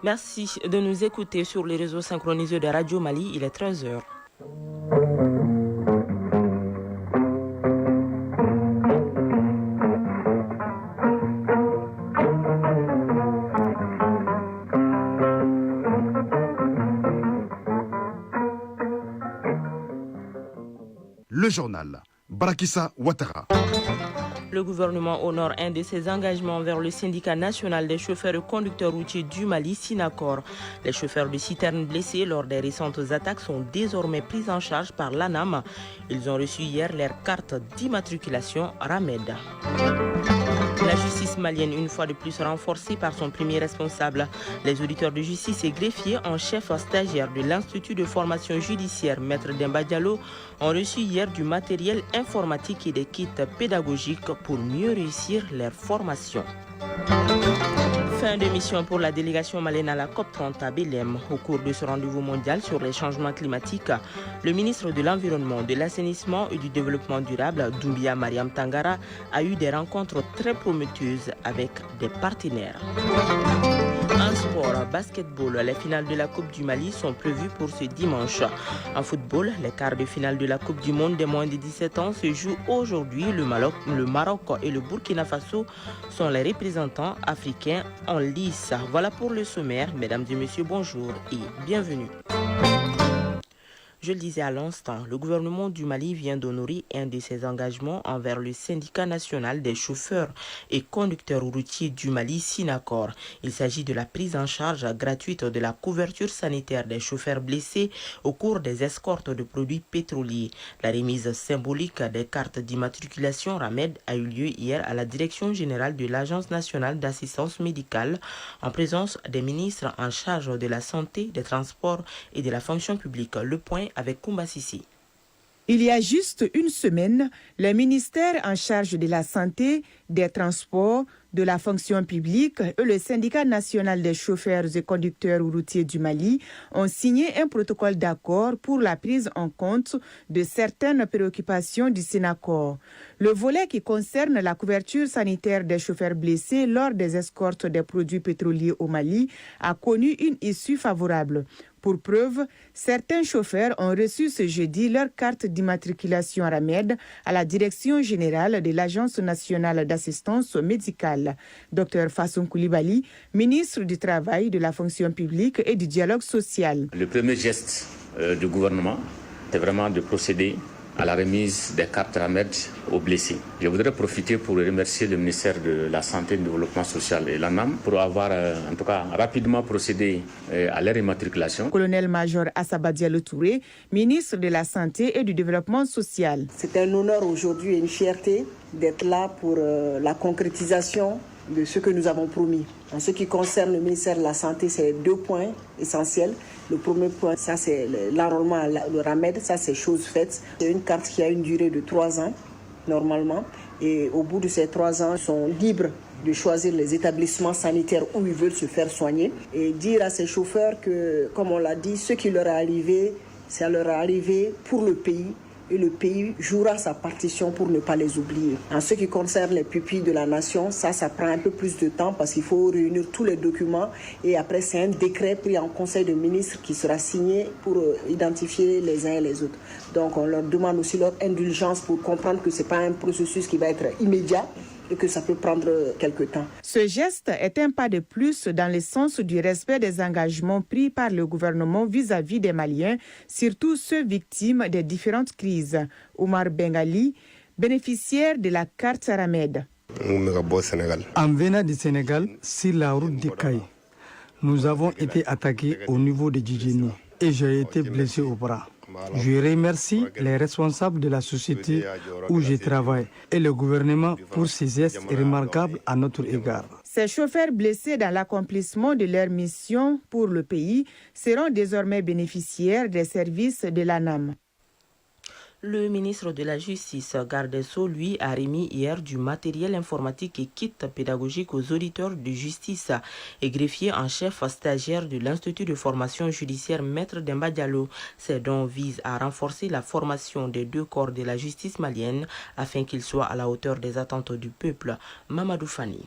Merci de nous écouter sur les réseaux synchronisés de Radio Mali. Il est 13h. Le journal. Barakissa Ouattara. Le gouvernement honore un de ses engagements vers le syndicat national des chauffeurs et conducteurs routiers du Mali, Synacor. Les chauffeurs de citernes blessés lors des récentes attaques sont désormais pris en charge par l'ANAM. Ils ont reçu hier leur carte d'immatriculation RAMED. La justice malienne, une fois de plus renforcée par son premier responsable. Les auditeurs de justice et greffiers en chef stagiaire de l'Institut de formation judiciaire Maître Demba Diallo ont reçu hier du matériel informatique et des kits pédagogiques pour mieux réussir leur formation. Fin de mission pour la délégation malienne à la COP30 à Belém. Au cours de ce rendez-vous mondial sur les changements climatiques, le ministre de l'Environnement, de l'Assainissement et du Développement durable, Doumbia Mariam Tangara, a eu des rencontres très prometteuses avec des partenaires. En sport, basketball, les finales de la Coupe du Mali sont prévues pour ce dimanche. En football, les quarts de finale de la Coupe du Monde des moins de 17 ans se jouent aujourd'hui. Le Maroc et le Burkina Faso sont les représentants africains en lice. Voilà pour le sommaire. Mesdames et messieurs, bonjour et bienvenue. Je le disais à l'instant, le gouvernement du Mali vient d'honorer un de ses engagements envers le syndicat national des chauffeurs et conducteurs routiers du Mali, Synacor. Il s'agit de la prise en charge gratuite de la couverture sanitaire des chauffeurs blessés au cours des escortes de produits pétroliers. La remise symbolique des cartes d'immatriculation RAMED a eu lieu hier à la direction générale de l'Agence nationale d'assistance médicale en présence des ministres en charge de la santé, des transports et de la fonction publique. Le point avec Koumba Sissi. Il y a juste une semaine, le ministère en charge de la santé, des transports, de la fonction publique et le syndicat national des chauffeurs et conducteurs routiers du Mali ont signé un protocole d'accord pour la prise en compte de certaines préoccupations du Synacor. Le volet qui concerne la couverture sanitaire des chauffeurs blessés lors des escortes des produits pétroliers au Mali a connu une issue favorable. Pour preuve, certains chauffeurs ont reçu ce jeudi leur carte d'immatriculation RAMED à la direction générale de l'Agence nationale d'assistance médicale. Dr Fassoum Koulibaly, ministre du Travail, de la fonction publique et du dialogue social. Le premier geste du gouvernement, c'est vraiment de procéder à la remise des cartes RAMED aux blessés. Je voudrais profiter pour remercier le ministère de la Santé et du Développement social et l'ANAM pour avoir en tout cas rapidement procédé à leur immatriculation. Colonel-major Assaba Diallo Touré, ministre de la Santé et du Développement social. C'est un honneur aujourd'hui et une fierté d'être là pour la concrétisation de ce que nous avons promis. En ce qui concerne le ministère de la Santé, c'est 2 points essentiels. Le premier point, ça c'est l'enrôlement, le RAMED, ça c'est chose faite. C'est une carte qui a une durée de 3 ans, normalement. Et au bout de ces 3 ans, ils sont libres de choisir les établissements sanitaires où ils veulent se faire soigner. Et dire à ces chauffeurs que, comme on l'a dit, ce qui leur est arrivé, ça leur est arrivé pour le pays. Et le pays jouera sa partition pour ne pas les oublier. En ce qui concerne les pupilles de la nation, ça prend un peu plus de temps parce qu'il faut réunir tous les documents et après c'est un décret pris en conseil de ministres qui sera signé pour identifier les uns et les autres. Donc on leur demande aussi leur indulgence pour comprendre que ce n'est pas un processus qui va être immédiat et que ça peut prendre quelque temps. Ce geste est un pas de plus dans le sens du respect des engagements pris par le gouvernement vis-à-vis des Maliens, surtout ceux victimes des différentes crises. Omar Bengali, bénéficiaire de la carte RAMED. En venant du Sénégal, sur la route de Caille, nous avons été attaqués au niveau de Djidjeni et j'ai été blessé au bras. Je remercie les responsables de la société où je travaille et le gouvernement pour ces gestes remarquables à notre égard. Ces chauffeurs blessés dans l'accomplissement de leur mission pour le pays seront désormais bénéficiaires des services de l'ANAM. Le ministre de la Justice, Garde des Sceaux, lui, a remis hier du matériel informatique et kits pédagogiques aux auditeurs de justice et greffiers en chef stagiaire de l'Institut de formation judiciaire Maître Demba Diallo. Ces dons visent à renforcer la formation des 2 corps de la justice malienne afin qu'ils soient à la hauteur des attentes du peuple. Mamadou Fani.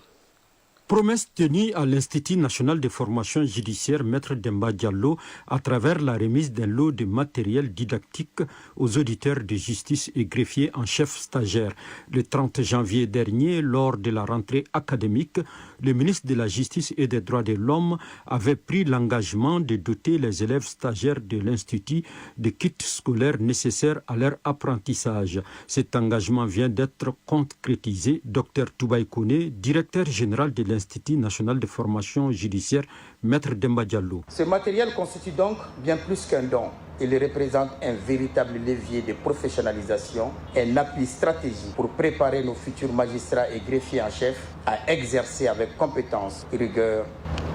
Promesse tenue à l'Institut national de formation judiciaire Maître Demba Diallo à travers la remise d'un lot de matériel didactique aux auditeurs de justice et greffiers en chef stagiaire. Le 30 janvier dernier, lors de la rentrée académique, le ministre de la Justice et des Droits de l'Homme avait pris l'engagement de doter les élèves stagiaires de l'Institut de kits scolaires nécessaires à leur apprentissage. Cet engagement vient d'être concrétisé. Dr Toubaï Kone, directeur général de l'Institut national de formation judiciaire, Maître Demba Diallo. Ce matériel constitue donc bien plus qu'un don. Il représente un véritable levier de professionnalisation, un appui stratégique pour préparer nos futurs magistrats et greffiers en chef à exercer avec compétence, rigueur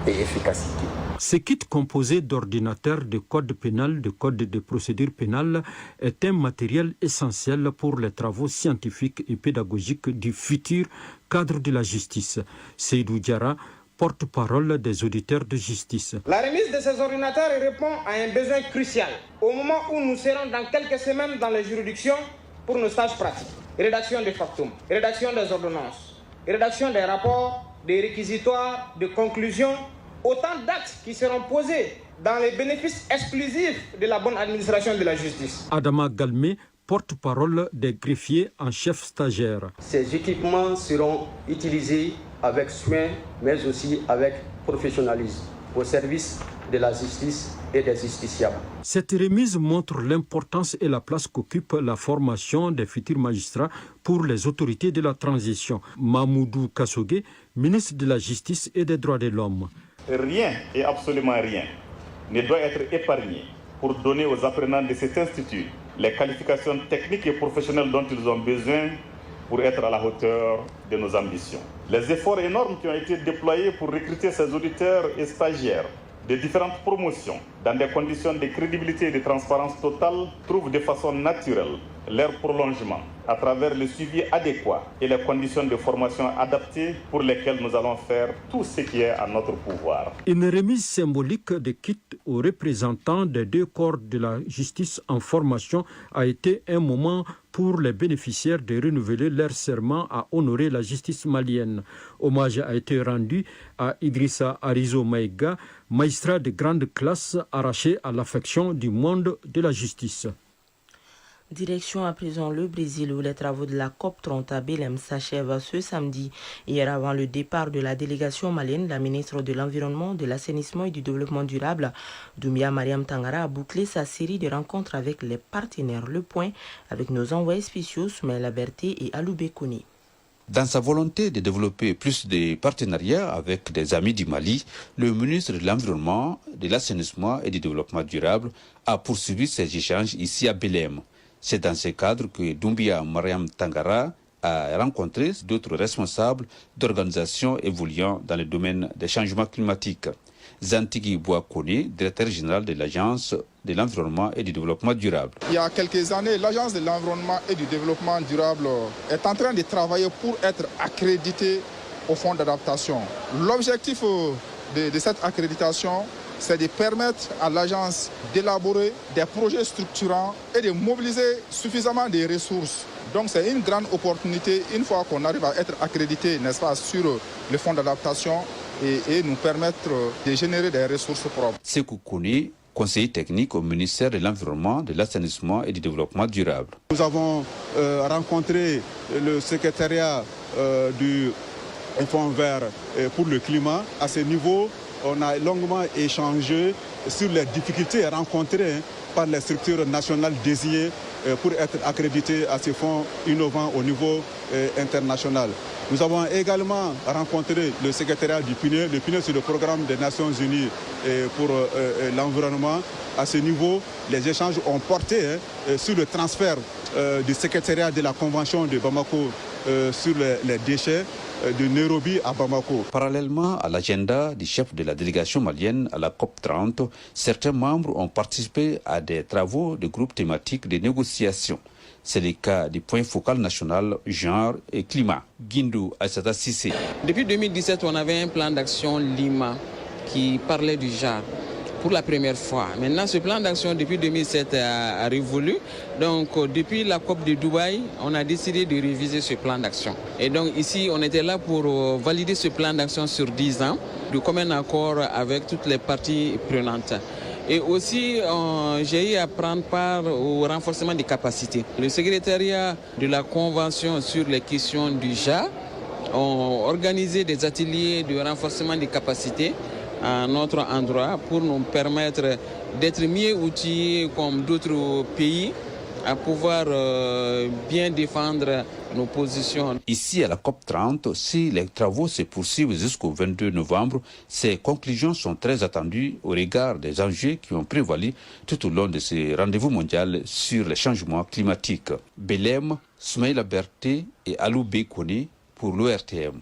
et efficacité. Ce kit composé d'ordinateurs, de code pénal, de code de procédure pénale est un matériel essentiel pour les travaux scientifiques et pédagogiques du futur cadre de la justice. Seydou Diarra, porte-parole des auditeurs de justice. La remise de ces ordinateurs répond à un besoin crucial au moment où nous serons dans quelques semaines dans les juridictions pour nos stages pratiques. Rédaction des factums, rédaction des ordonnances, rédaction des rapports, des réquisitoires, de conclusions, autant d'actes qui seront posés dans les bénéfices exclusifs de la bonne administration de la justice. Adama Galmé, porte-parole des greffiers en chef stagiaire. Ces équipements seront utilisés avec soin, mais aussi avec professionnalisme, au service de la justice et des justiciables. Cette remise montre l'importance et la place qu'occupe la formation des futurs magistrats pour les autorités de la transition. Mamoudou Kassogué, ministre de la Justice et des Droits de l'Homme. Rien et absolument rien ne doit être épargné pour donner aux apprenants de cet institut les qualifications techniques et professionnelles dont ils ont besoin pour être à la hauteur de nos ambitions. Les efforts énormes qui ont été déployés pour recruter ces auditeurs et stagiaires de différentes promotions dans des conditions de crédibilité et de transparence totale trouvent de façon naturelle leur prolongement à travers le suivi adéquat et les conditions de formation adaptées pour lesquelles nous allons faire tout ce qui est à notre pouvoir. Une remise symbolique de kits aux représentants des deux corps de la justice en formation a été un moment pour les bénéficiaires de renouveler leur serment à honorer la justice malienne. Hommage a été rendu à Idrissa Arizo Maïga, magistrat de grande classe arraché à l'affection du monde de la justice. Direction à présent le Brésil où les travaux de la COP30 à Belém s'achèvent ce samedi. Hier avant le départ de la délégation malienne, la ministre de l'Environnement, de l'Assainissement et du Développement durable, Doumbia Mariam Tangara, a bouclé sa série de rencontres avec les partenaires. Le point avec nos envoyés spéciaux Soumaïla Berté et Alou Bekouni. Dans sa volonté de développer plus de partenariats avec des amis du Mali, le ministre de l'Environnement, de l'Assainissement et du Développement durable a poursuivi ses échanges ici à Belém. C'est dans ce cadre que Doumbia Mariam Tangara a rencontré d'autres responsables d'organisations évoluant dans le domaine des changements climatiques. Zantigui Bouakone, directeur général de l'Agence de l'environnement et du développement durable. Il y a quelques années, l'Agence de l'environnement et du développement durable est en train de travailler pour être accréditée au fonds d'adaptation. L'objectif de cette accréditation, c'est de permettre à l'agence d'élaborer des projets structurants et de mobiliser suffisamment de ressources. Donc c'est une grande opportunité, une fois qu'on arrive à être accrédité, n'est-ce pas, sur le fonds d'adaptation et nous permettre de générer des ressources propres. Sekou Kouni, conseiller technique au ministère de l'Environnement, de l'Assainissement et du Développement durable. Nous avons rencontré le secrétariat du Fonds vert pour le climat. À ce niveau, on a longuement échangé sur les difficultés rencontrées par les structures nationales désignées pour être accréditées à ces fonds innovants au niveau international. Nous avons également rencontré le secrétariat du PNUD. Le PNUD, c'est le programme des Nations Unies pour l'environnement. À ce niveau, les échanges ont porté sur le transfert du secrétariat de la Convention de Bamako sur les déchets de Nairobi à Bamako. Parallèlement à l'agenda du chef de la délégation malienne à la COP30, certains membres ont participé à des travaux de groupes thématiques de négociation. C'est le cas du point focal national genre et climat. Guindou Aïssata Sissé. Depuis 2017, on avait un plan d'action Lima qui parlait du genre. pour la première fois. Maintenant, ce plan d'action depuis 2007 a révolu. Donc, depuis la COP de Dubaï, on a décidé de réviser ce plan d'action. Et donc ici, on était là pour valider ce plan d'action sur 10 ans, de commun accord avec toutes les parties prenantes. Et aussi, j'ai eu à prendre part au renforcement des capacités. Le secrétariat de la Convention sur les questions du JA ont organisé des ateliers de renforcement des capacités à notre endroit pour nous permettre d'être mieux outillés comme d'autres pays à pouvoir bien défendre nos positions. Ici à la COP30, si les travaux se poursuivent jusqu'au 22 novembre, ces conclusions sont très attendues au regard des enjeux qui ont prévalu tout au long de ce rendez-vous mondial sur les changements climatiques. Belém, Soumaïla Berté et Alou Bekoni pour l'ORTM.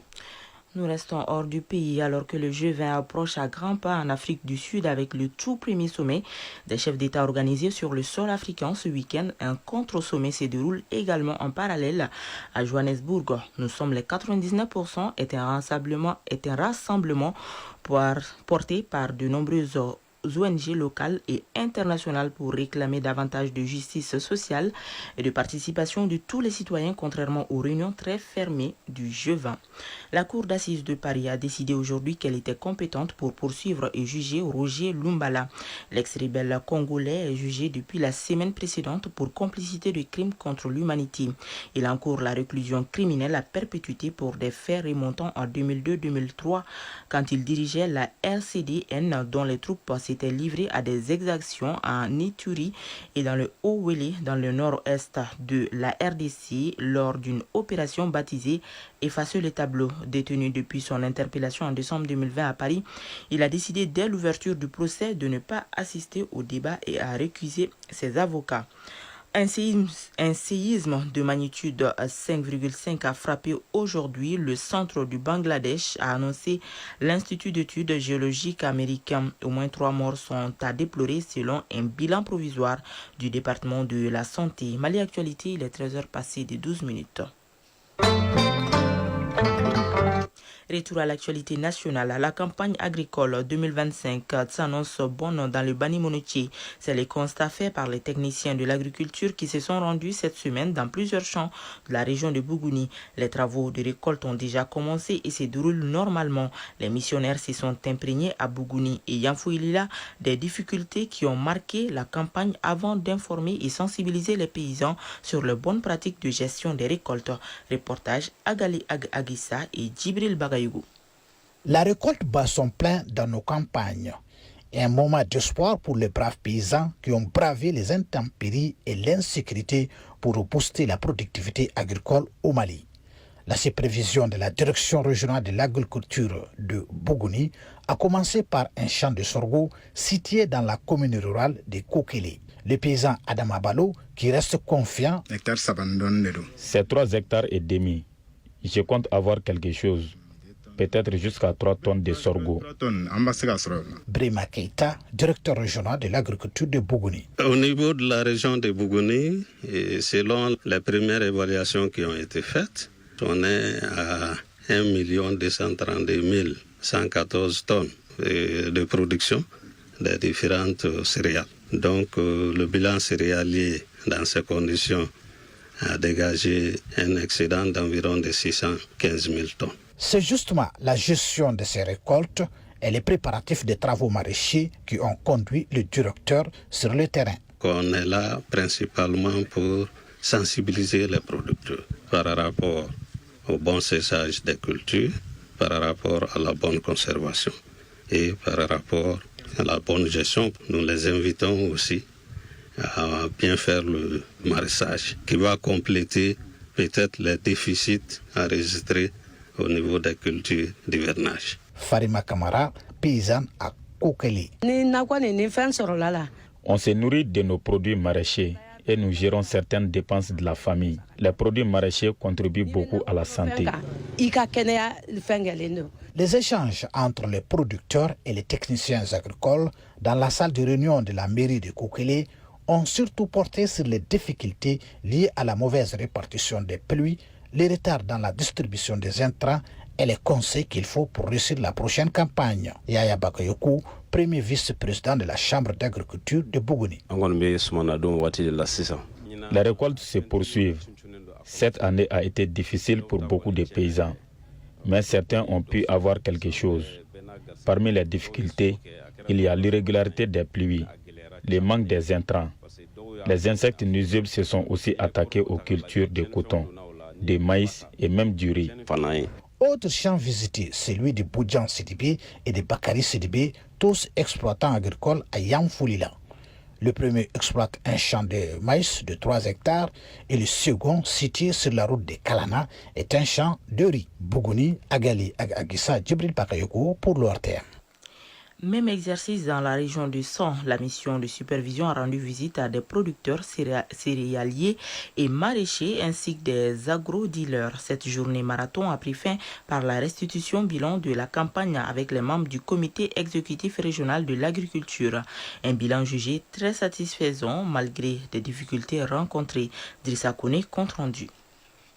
Nous restons hors du pays alors que le G20 approche à grands pas en Afrique du Sud avec le tout premier sommet des chefs d'État organisé sur le sol africain ce week-end. Un contre-sommet se déroule également en parallèle à Johannesburg. Nous sommes les 99% est un rassemblement porté par de nombreuses ONG locales et internationales pour réclamer davantage de justice sociale et de participation de tous les citoyens, contrairement aux réunions très fermées du G20. La Cour d'assises de Paris a décidé aujourd'hui qu'elle était compétente pour poursuivre et juger Roger Lumbala. L'ex-rebelle congolais est jugé depuis la semaine précédente pour complicité de crimes contre l'humanité. Il encourt la réclusion criminelle à perpétuité pour des faits remontant en 2002-2003 quand il dirigeait la RCDN dont les troupes s'étaient livrées à des exactions en Ituri et dans le Haut-Wélé dans le nord-est de la RDC lors d'une opération baptisée Effacer le tableau. Détenu depuis son interpellation en décembre 2020 à Paris, il a décidé dès l'ouverture du procès de ne pas assister au débat et a récusé ses avocats. Un séisme de magnitude 5,5 a frappé aujourd'hui le centre du Bangladesh, a annoncé l'Institut d'études géologiques américain. Au moins 3 morts sont à déplorer selon un bilan provisoire du département de la santé. Mali Actualité, il est 13h passé de 12 minutes. Retour à l'actualité nationale. La campagne agricole 2025 s'annonce bonne dans le Bani Monotié. C'est le constat fait par les techniciens de l'agriculture qui se sont rendus cette semaine dans plusieurs champs de la région de Bougouni. Les travaux de récolte ont déjà commencé et se déroulent normalement. Les missionnaires se sont imprégnés à Bougouni et Yanfouilila des difficultés qui ont marqué la campagne avant d'informer et sensibiliser les paysans sur les bonnes pratiques de gestion des récoltes. Reportage Agali Agissa et Djibril Bagayou. La récolte bat son plein dans nos campagnes. Un moment d'espoir pour les braves paysans qui ont bravé les intempéries et l'insécurité pour booster la productivité agricole au Mali. La supervision de la direction régionale de l'agriculture de Bougouni a commencé par un champ de sorgho situé dans la commune rurale de Kokele. Le paysan Adam Abalo, qui reste confiant, c'est 3 hectares et demi. Je compte avoir quelque chose. Peut-être jusqu'à 3 tonnes de sorgho. Brema Keita, directeur régional de l'agriculture de Bougouni. Au niveau de la région de Bougouni, et selon les premières évaluations qui ont été faites, on est à 1 232 114 tonnes de production des différentes céréales. Donc le bilan céréalier dans ces conditions a dégagé un excédent d'environ de 615 000 tonnes. C'est justement la gestion de ces récoltes et les préparatifs des travaux maraîchers qui ont conduit le directeur sur le terrain. On est là principalement pour sensibiliser les producteurs par rapport au bon séchage des cultures, par rapport à la bonne conservation et par rapport à la bonne gestion. Nous les invitons aussi à bien faire le maraîchage qui va compléter peut-être les déficits enregistrés au niveau des cultures d'hivernage. Farima Kamara, paysanne à Kokeli. On se nourrit de nos produits maraîchers et nous gérons certaines dépenses de la famille. Les produits maraîchers contribuent beaucoup à la santé. Les échanges entre les producteurs et les techniciens agricoles dans la salle de réunion de la mairie de Kokeli ont surtout porté sur les difficultés liées à la mauvaise répartition des pluies, les retards dans la distribution des intrants et les conseils qu'il faut pour réussir la prochaine campagne. Yaya Bakayoko, premier vice-président de la Chambre d'agriculture de Bougouni. Les récoltes se poursuivent. Cette année a été difficile pour beaucoup de paysans, mais certains ont pu avoir quelque chose. Parmi les difficultés, il y a l'irrégularité des pluies, le manque des intrants. Les insectes nuisibles se sont aussi attaqués aux cultures de coton, de maïs et même du riz. Autre champ visité, celui de Boudjan Sidibé et de Bakari Sidibé, tous exploitants agricoles à Yamfoulila. Le premier exploite un champ de maïs de 3 hectares et le second, situé sur la route de Kalana, est un champ de riz. Bougouni, Agali, Agissa, Djibril Bakayoko pour l'ORTM. Même exercice dans la région du Sang. La mission de supervision a rendu visite à des producteurs céréaliers et maraîchers ainsi que des agro-dealers. Cette journée marathon a pris fin par la restitution bilan de la campagne avec les membres du comité exécutif régional de l'agriculture. Un bilan jugé très satisfaisant malgré des difficultés rencontrées. Drissa Kone, compte rendu.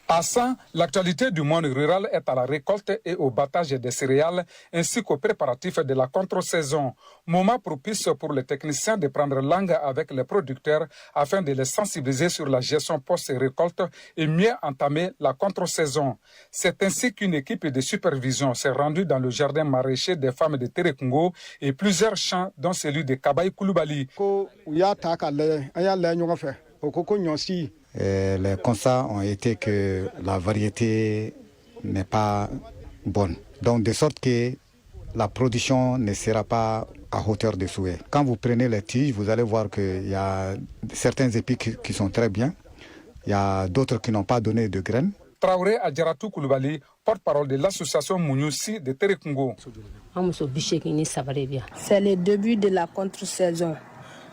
À San, l'actualité du monde rural est à la récolte et au battage des céréales ainsi qu'aux préparatifs de la contre-saison. Moment propice pour les techniciens de prendre langue avec les producteurs afin de les sensibiliser sur la gestion post-récolte et mieux entamer la contre-saison. C'est ainsi qu'une équipe de supervision s'est rendue dans le jardin maraîcher des femmes de Térékongo et plusieurs champs dont celui de Kabaï Koulibaly. Les constats ont été que la variété n'est pas bonne. Donc de sorte que la production ne sera pas à hauteur de souhait. Quand vous prenez les tiges, vous allez voir qu'il y a certains épis qui sont très bien. Il y a d'autres qui n'ont pas donné de graines. Traoré Adjaratou Koulibaly, porte-parole de l'association Mouniussi de Térékongo. C'est le début de la contre-saison.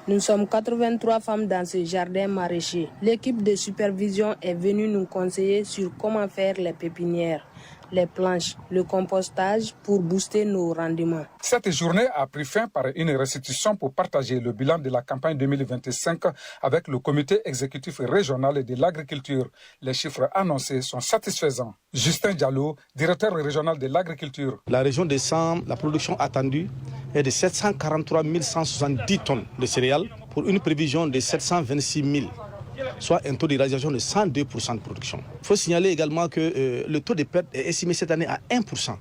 Nous sommes 83 femmes dans ce jardin maraîcher. L'équipe de supervision est venue nous conseiller sur comment faire les pépinières, les planches, le compostage pour booster nos rendements. Cette journée a pris fin par une restitution pour partager le bilan de la campagne 2025 avec le comité exécutif régional de l'agriculture. Les chiffres annoncés sont satisfaisants. Justin Diallo, directeur régional de l'agriculture. La région de Sam, la production attendue est de 743 170 tonnes de céréales pour une prévision de 726 000. Soit un taux de réalisation de 102% de production. Il faut signaler également que le taux de perte est estimé cette année à 1%,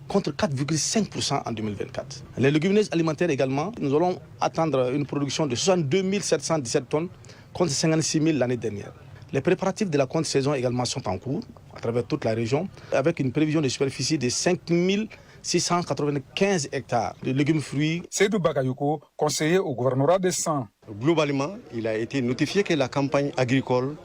contre 4,5% en 2024. Les légumineuses alimentaires également, nous allons attendre une production de 62 717 tonnes, contre 56 000 l'année dernière. Les préparatifs de la contre-saison également sont en cours à travers toute la région, avec une prévision de superficie de 5 695 hectares de légumes fruits. Seydou Bagayoko, conseiller au gouvernorat de San. Globalement, il a été notifié que la campagne agricole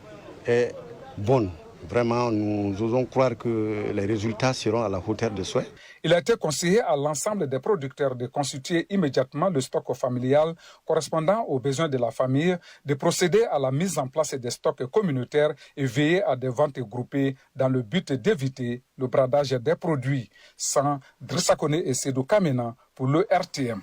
est bonne. Vraiment, nous osons croire que les résultats seront à la hauteur de souhait. Il a été conseillé à l'ensemble des producteurs de constituer immédiatement le stock familial correspondant aux besoins de la famille, de procéder à la mise en place des stocks communautaires et veiller à des ventes groupées dans le but d'éviter le bradage des produits. Sans Drissa Kone et Seydou Kamena pour le RTM.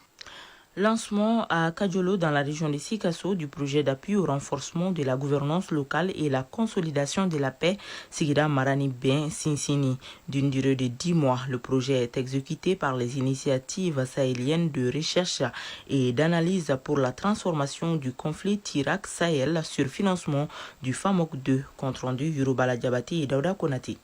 Lancement à Kadiolo dans la région de Sikasso du projet d'appui au renforcement de la gouvernance locale et la consolidation de la paix Sigida Marani Ben Sinsini. D'une durée de 10 mois, le projet est exécuté par les initiatives sahéliennes de recherche et d'analyse pour la transformation du conflit Irak-Sahel sur financement du FAMOC 2, compte rendu Yoruba Diabati et Daouda Konati.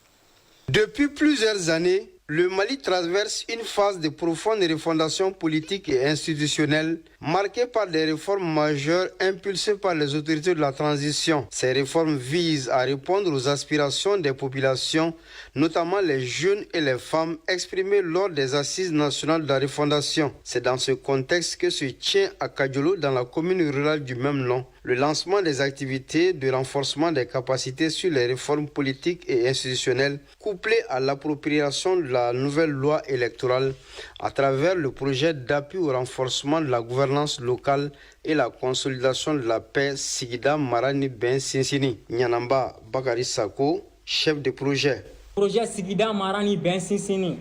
Depuis plusieurs années, le Mali traverse une phase de profonde refondation politique et institutionnelle marquée par des réformes majeures impulsées par les autorités de la transition. Ces réformes visent à répondre aux aspirations des populations, notamment les jeunes et les femmes, exprimées lors des assises nationales de la refondation. C'est dans ce contexte que se tient à Kadiolo, dans la commune rurale du même nom, le lancement des activités de renforcement des capacités sur les réformes politiques et institutionnelles, couplé à l'appropriation de la nouvelle loi électorale à travers le projet d'appui au renforcement de la gouvernance locale et la consolidation de la paix Sigida Marani Ben Sinsini. Nyanamba Bakari Sako, chef de projet. Le projet Sigida Marani Ben Sinsini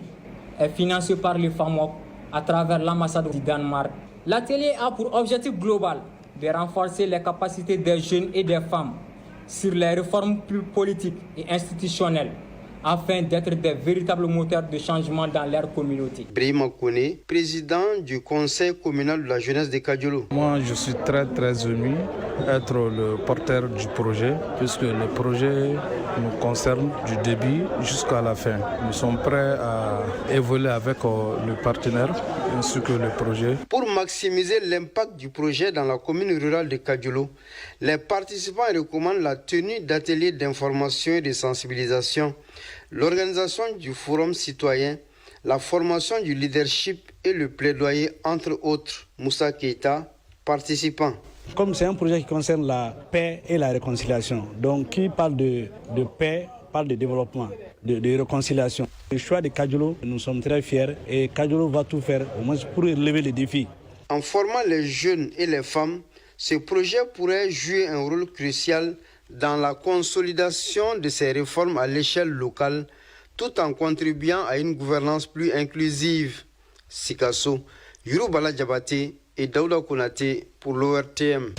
est financé par le FAMOC à travers l'ambassade du Danemark. L'atelier a pour objectif global de renforcer les capacités des jeunes et des femmes sur les réformes politiques et institutionnelles, afin d'être des véritables moteurs de changement dans leur communauté. Brahima Kone, président du conseil communal de la jeunesse de Kadiolo. Moi, je suis très ému d'être le porteur du projet, puisque le projet nous concerne du début jusqu'à la fin. Nous sommes prêts à évoluer avec le partenaire ainsi que le projet. Pour maximiser l'impact du projet dans la commune rurale de Kadiolo, les participants recommandent la tenue d'ateliers d'information et de sensibilisation, l'organisation du forum citoyen, la formation du leadership et le plaidoyer, entre autres. Moussa Keita, participant. Comme c'est un projet qui concerne la paix et la réconciliation, donc qui parle de paix, parle de développement, de réconciliation. Le choix de Kadiolo, nous sommes très fiers et Kadiolo va tout faire au moins pour relever les défis. En formant les jeunes et les femmes, ce projet pourrait jouer un rôle crucial dans la consolidation de ces réformes à l'échelle locale, tout en contribuant à une gouvernance plus inclusive. Sikasso, Yoruba Diabaté et Daouda Konaté pour l'ORTM.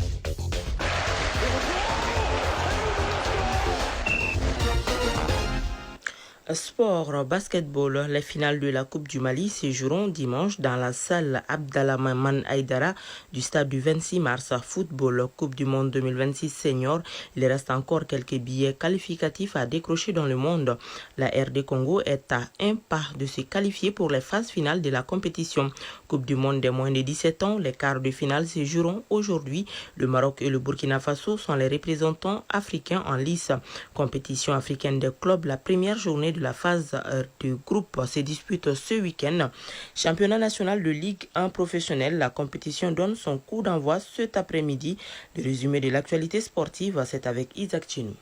Sport, basketball, les finales de la Coupe du Mali se joueront dimanche dans la salle Abdallah Maman Aïdara du stade du 26 mars. Football, Coupe du Monde 2026 senior, il reste encore quelques billets qualificatifs à décrocher dans le monde. La RD Congo est à un pas de se qualifier pour les phases finales de la compétition. Coupe du Monde des moins de 17 ans, les quarts de finale se joueront aujourd'hui. Le Maroc et le Burkina Faso sont les représentants africains en lice. Compétition africaine des clubs, la première journée de la phase de groupe se dispute ce week-end. Championnat national de Ligue 1 professionnel, la compétition donne son coup d'envoi cet après-midi. Le résumé de l'actualité sportive, c'est avec Isaac Chinou.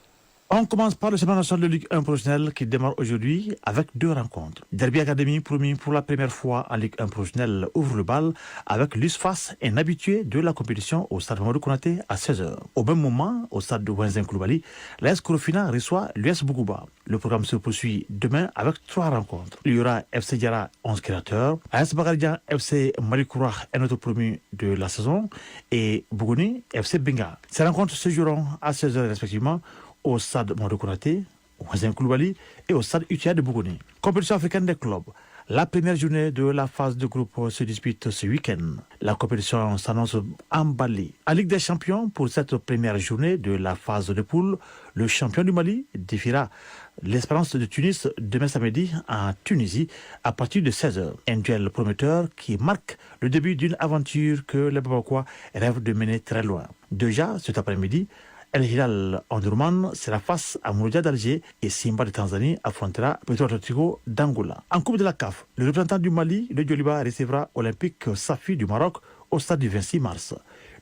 On commence par le championnat national de Ligue 1 professionnelle qui démarre aujourd'hui avec 2 rencontres. Derby Academy, promis pour la première fois en Ligue 1 professionnelle, ouvre le bal avec l'USFAS, un habitué de la compétition au stade Mamadou Konaté à 16h. Au même moment, au stade de Wenzin Koulibaly, l'AS Korofina reçoit l'US Bougouba. Le programme se poursuit demain avec 3 rencontres. Il y aura FC Diara, 11 créateurs, AS Bagaridian, FC Malikoura, un autre promu de la saison, et Bougouni, FC Benga. Ces rencontres se joueront à 16h respectivement au stade Mamadou Konaté, au Wenzin Koulibaly et au stade UTA de Bougouni. Compétition africaine des clubs. La première journée de la phase de groupe se dispute ce week-end. La compétition s'annonce emballée. En Ligue des Champions, pour cette première journée de la phase de poule, le champion du Mali défiera l'Espérance de Tunis demain samedi en Tunisie à partir de 16h. Un duel prometteur qui marque le début d'une aventure que les Babakois rêvent de mener très loin. Déjà cet après-midi, El Hilal Omdurman sera face à Mouloudia d'Alger et Simba de Tanzanie affrontera Petro Atletico d'Angola. En Coupe de la CAF, le représentant du Mali, le Djoliba, recevra Olympique Safi du Maroc au stade du 26 mars.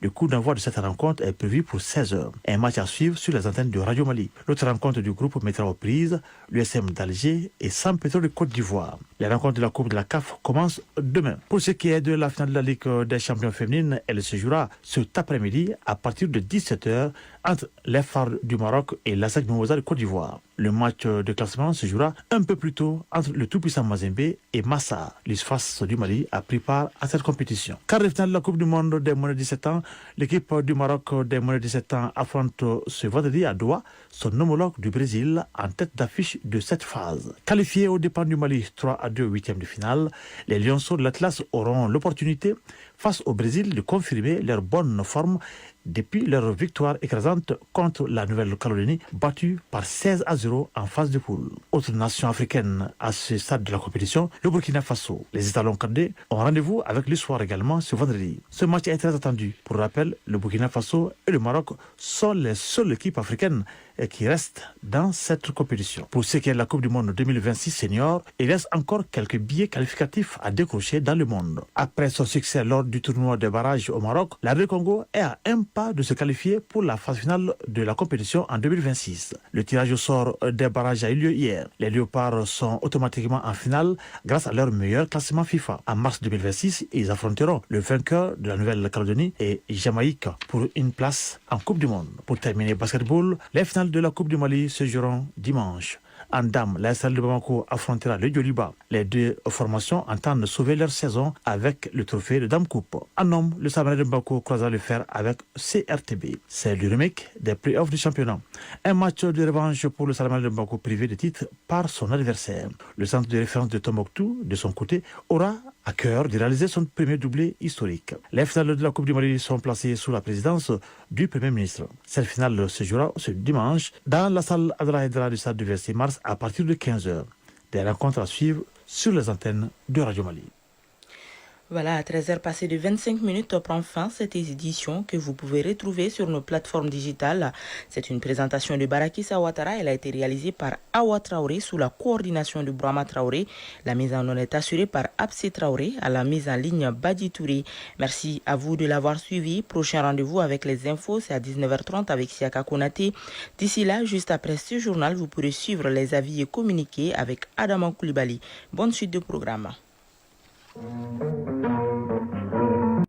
Le coup d'envoi de cette rencontre est prévu pour 16h. Un match à suivre sur les antennes de Radio Mali. L'autre rencontre du groupe mettra aux prises l'USM d'Alger et Sam Petro de Côte d'Ivoire. Les rencontres de la Coupe de la CAF commencent demain. Pour ce qui est de la finale de la Ligue des champions féminines, elle se jouera cet après-midi à partir de 17h entre les Phares du Maroc et l'ASEC Mimosa de Côte d'Ivoire. Le match de classement se jouera un peu plus tôt entre le tout-puissant Mazembe et Massa. L'USFAS du Mali a pris part à cette compétition. Quart de finale de la Coupe du Monde des moins de 17 ans, l'équipe du Maroc des moins de 17 ans affronte ce vendredi à Doha son homologue du Brésil en tête d'affiche de cette phase. Qualifiés au départ du Mali 3-2 huitième de finale, les Lionceaux de l'Atlas auront l'opportunité face au Brésil de confirmer leur bonne forme depuis leur victoire écrasante contre la Nouvelle-Calédonie, battue par 16-0 en phase de poule. Autre nation africaine à ce stade de la compétition, le Burkina Faso. Les étalons candés ont rendez-vous avec l'histoire également ce vendredi. Ce match est très attendu. Pour rappel, le Burkina Faso et le Maroc sont les seules équipes africaines qui restent dans cette compétition. Pour ce qui est de la Coupe du Monde 2026 senior, il reste encore quelques billets qualificatifs à décrocher dans le monde. Après son succès lors du tournoi de barrage au Maroc, la RD Congo est à un pas de se qualifier pour la phase finale de la compétition en 2026. Le tirage au sort des barrages a eu lieu hier. Les Léopards sont automatiquement en finale grâce à leur meilleur classement FIFA. En mars 2026, ils affronteront le vainqueur de la Nouvelle-Calédonie et Jamaïque pour une place en Coupe du Monde. Pour terminer basketball, les finales de la Coupe du Mali se joueront dimanche. En dames, la SL de Bamako affrontera le Djoliba. Les deux formations entendent sauver leur saison avec le trophée de Dame Coupe. En homme, le Samaré de Bamako croisera le fer avec CRTB. C'est le remake des playoffs du championnat. Un match de revanche pour le Samaré de Bamako privé de titre par son adversaire. Le centre de référence de Tombouctou, de son côté, aura à cœur de réaliser son premier doublé historique. Les finales de la Coupe du Mali sont placées sous la présidence du Premier ministre. Cette finale se jouera ce dimanche dans la salle Abdallah Haidara du stade du 26 mars à partir de 15h. Des rencontres à suivre sur les antennes de Radio Mali. Voilà, à 13h passées de 25 minutes prend fin cette édition que vous pouvez retrouver sur nos plateformes digitales. C'est une présentation de Barakissa Ouattara. Elle a été réalisée par Awa Traoré sous la coordination de Brahma Traoré. La mise en onde est assurée par Absé Traoré, à la mise en ligne Badi Touré. Merci à vous de l'avoir suivi. Prochain rendez-vous avec les infos, c'est à 19h30 avec Siaka Konaté. D'ici là, juste après ce journal, vous pourrez suivre les avis et communiquer avec Adama Koulibaly. Bonne suite de programme.